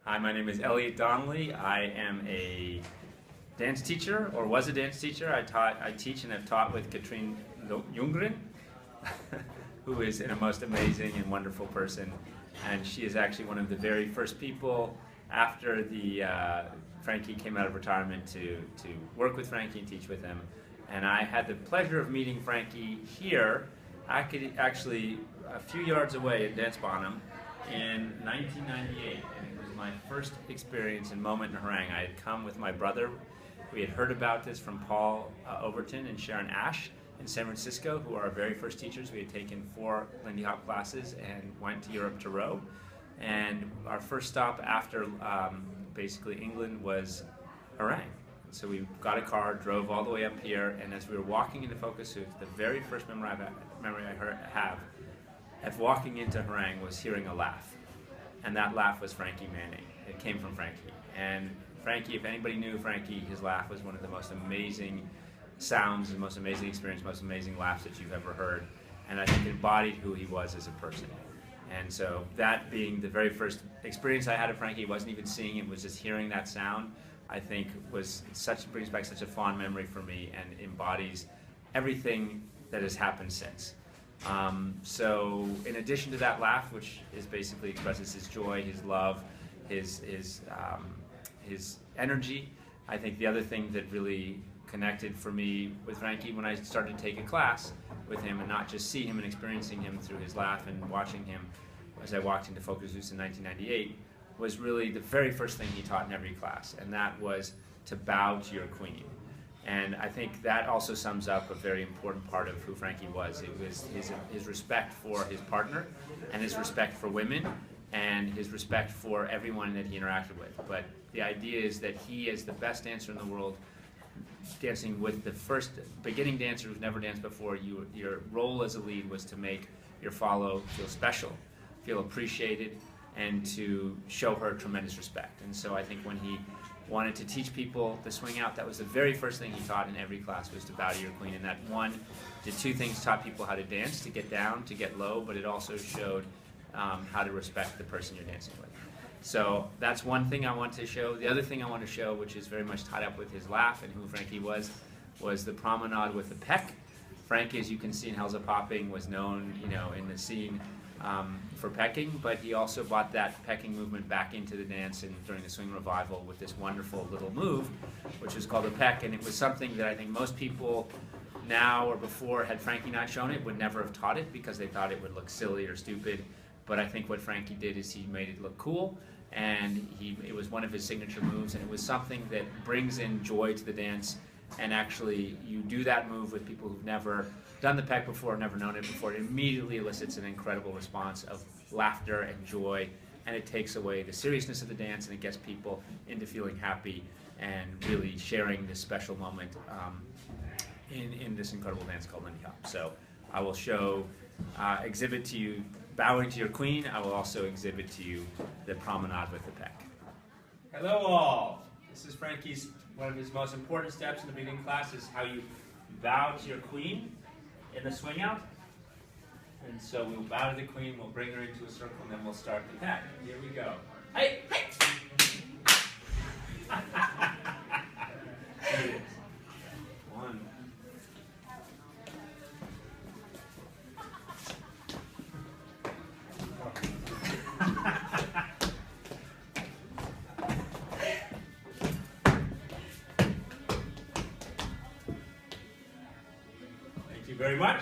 Hi, my name is Elliot Donelly. I am a dance teacher, or was a dance teacher. I teach and have taught with Katrine Ljunggren, who is a most amazing and wonderful person. And she is actually one of the very first people after Frankie came out of retirement to work with Frankie and teach with him. And I had the pleasure of meeting Frankie here, actually a few yards away at Dance Bonham in 1998. And it was my first experience and moment in harangue. I had come with my brother. We had heard about this from Paul Overton and Sharon Ash in San Francisco, who are our very first teachers. We had taken 4 Lindy Hop classes and went to Europe to row. And our first stop after basically England was harangue. So we got a car, drove all the way up here, and as we were walking into focus suits, the very first memory I have of walking into harangue was hearing a laugh. And that laugh was Frankie Manning. It came from Frankie. And Frankie, if anybody knew Frankie, his laugh was one of the most amazing sounds, the most amazing experience, most amazing laughs that you've ever heard. And I think it embodied who he was as a person. And so that being the very first experience I had of Frankie, wasn't even seeing it, was just hearing that sound, I think brings back such a fond memory for me and embodies everything that has happened since. So in addition to that laugh, which basically expresses his joy, his love, his energy, I think the other thing that really connected for me with Frankie when I started to take a class with him and not just see him and experiencing him through his laugh and watching him as I walked into Focus Groups in 1998 was really the very first thing he taught in every class, and that was to bow to your queen. And I think that also sums up a very important part of who Frankie was. It was his respect for his partner, and his respect for women, and his respect for everyone that he interacted with. But the idea is that he is the best dancer in the world, dancing with the first beginning dancer who's never danced before. Your role as a lead was to make your follow feel special, feel appreciated, and to show her tremendous respect. And so I think when he wanted to teach people the swing out, that was the very first thing he taught in every class, was to bow to your queen. And that did 2 things: taught people how to dance, to get down, to get low, but it also showed how to respect the person you're dancing with. So that's one thing I want to show. The other thing I want to show, which is very much tied up with his laugh and who Frankie was the promenade with the peck. Frankie, as you can see in Hell's a Popping, was known, in the scene for pecking, but he also brought that pecking movement back into the dance and during the swing revival with this wonderful little move, which is called a peck. And it was something that I think most people now or before, had Frankie not shown it, would never have taught it because they thought it would look silly or stupid. But I think what Frankie did is he made it look cool, and it was one of his signature moves, and it was something that brings in joy to the dance. And actually, you do that move with people who've never done the peck before, never known it before, it immediately elicits an incredible response of laughter and joy, and it takes away the seriousness of the dance, and it gets people into feeling happy and really sharing this special moment in this incredible dance called Lindy Hop. So I will exhibit to you bowing to your queen. I will also exhibit to you the promenade with the peck. Hello all. This is Frankie's, one of his most important steps in the beginning class is how you bow to your queen in the swing out. And so we'll bow to the queen, we'll bring her into a circle, and then we'll start the peck. Here we go. Hey! Hey! There it is. 1. Thank you very much.